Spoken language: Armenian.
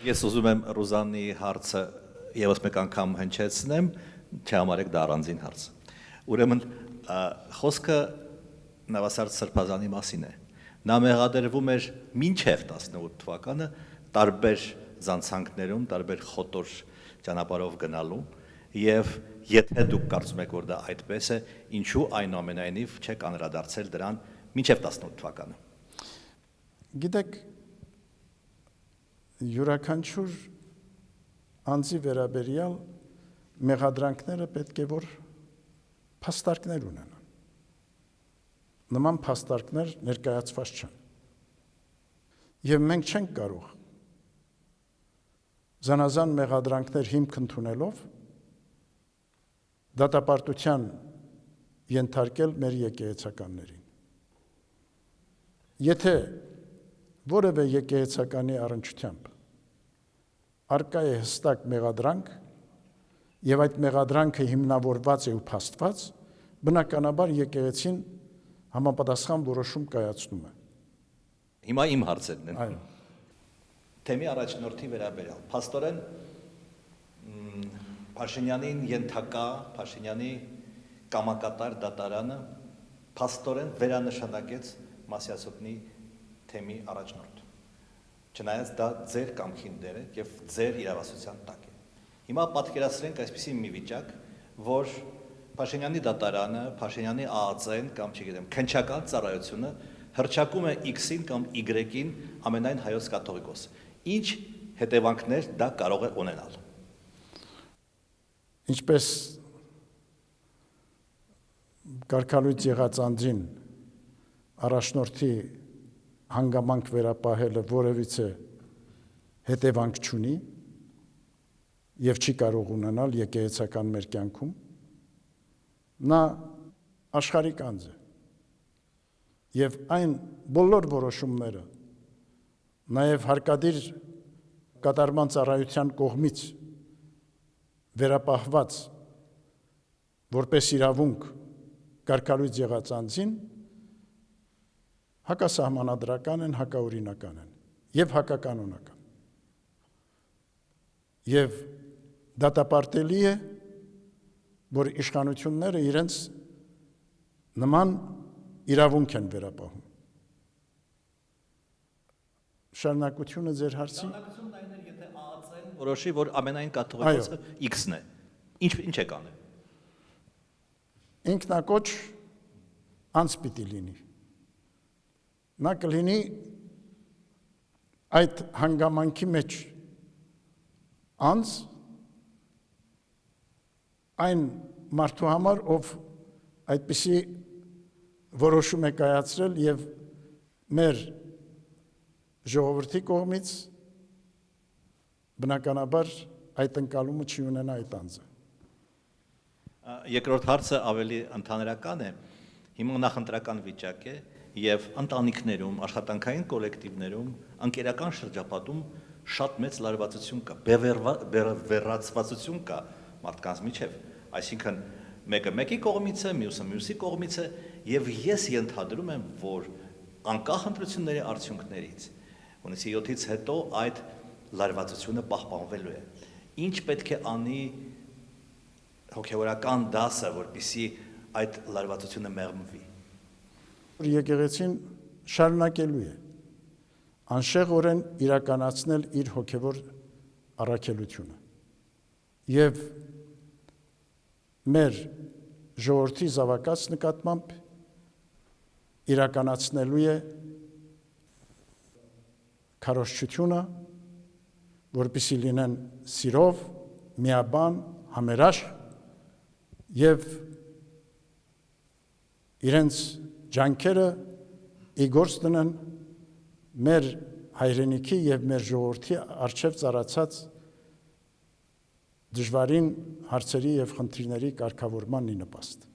Ես ուզում եմ Ռուզանի հարցը եւս մեկ անգամ հնչեցնեմ, չհամարեք դա առանձին հարց։ Ուրեմն խոսքը Նավասարդ Սրբազանի մասին է։ Նա մեղադրվում էր մինչև 18 թվականը տարբեր զանցանքներում, տարբեր խոտոր ճանապարհով գնալու եւ եթե դուք կարծում եք, որ դա այդպես է, ինչու այնուամենայնիվ չեք անդրադարձել դրան մինչև 18 թվականը։ Գիտեք, յուրաքանչյուր անձի վերաբերյալ մեղադրանքները պետք է որ փաստարկներ ունենան։ Նման փաստարկներ ներկայացված չեն։ Եվ մենք չենք կարող զանազան մեղադրանքներ հիմք ընդունելով դատապարտության ենթարկել մեր եկեղեցականներին։ Եթե որևէ եկեղեցականի առնչությամբ արկա է հստակ մեղադրանք եւ այդ մեղադրանքը հիմնավորված է ու փաստված, բնականաբար եկեղեցին համապատասխան որոշում կայացնում է։ Հիմա իմ հարցերն են։ Այո։ Թեմի առաջնորդի վերաբերյալ փաստորեն Փաշինյանին ենթակա Փաշինյանի կամակատար դատարանը փաստորեն վերանշանակեց Մասյասոտնի թեմի առաջնորդ։ Չնայած դա ձեր կամքին դեր է եւ ձեր իրավասության տակ է։ Հիմա պատկերացրենք այսպիսի մի վիճակ, որ Փաշինյանի դատարանը, Փաշինյանի ԱԱԾ-ն կամ չգիտեմ, քննչական ծառայությունը հրճակում է X-ին կամ Y-ին ամենայն հայոց կաթողիկոսը։ Ինչ հետևանքներ դա կարող է ունենալ։ Ինչպես կարգալույց եղած անձին առաջնորդի հանգամանք վերապահելը որևիցե հետևանք չունի եւ չի կարող ունենալ եկեղեցական մեր կյանքում, նա աշխարհիկ անձ է եւ այն բոլոր որոշումները նաեւ հարկադիր կատարման ծառայության կողմից վերապահված որպես իրավունք կարգալույց եղած անձին հակասահմանադրական են, հակաօրինական են եւ հակականոնական։ Եվ դատապարտելի է, որ իշխանությունները իրենց նման իրավունք են վերապահում։ Շարունակությունը ձեր հարցի։ Շարունակությունն այն է, եթե ԱԱԾ-ն որոշի, որ ամենայն կաթողիկոսը X-ն է։ Ինչ է կանը։ Ինքնակոչ անց պիտի լինի։ Նա կլինի այդ հանգամանքի մեջ անձ այն մարդու համար, ով այդպիսի որոշում է կայացրել եւ մեր ժողովրդի կողմից բնականաբար այդ ընկալումը չի ունենա այդ անձը։ Երկրորդ հարցը ավելի ընդհանրական է, հիմա նախընտրական վիճակ է եւ ընտանիքներում, աշխատանքային կոլեկտիվներում, անկերական շրջապատում շատ մեծ լարվածություն կա, բևեռացվածություն կա մարդկանց միջև, այսինքն մեկը մեկի կողմից է, մյուսը մյուսի կողմից է եւ ես ենթադրում եմ, որ անկախ ընտրությունների արդյունքներից հունիսի 7-ից հետո այդ լարվածությունը պահպանվելու է։ Ինչ պետք է անի հոգեվորական դասը, որպեսզի այդ լարվածությունը մեղմվի։ Եկեղեցին շարունակելու է անշեղորեն իրականացնել իր հոգևոր առաքելությունը եւ մեր ժողովրդի զավակած նկատմամբ իրականացնելու է քարոզչությունը, որպեսզի լինեն սիրով, միաբան, համերաշխ եւ իրենց ջանքերը իգործ դնեն մեր հայրենիքի եւ մեր ժողովրդի արժեվ ծառացած դժվարին հարցերի եւ խնդիրների կարգավորման նպաստ։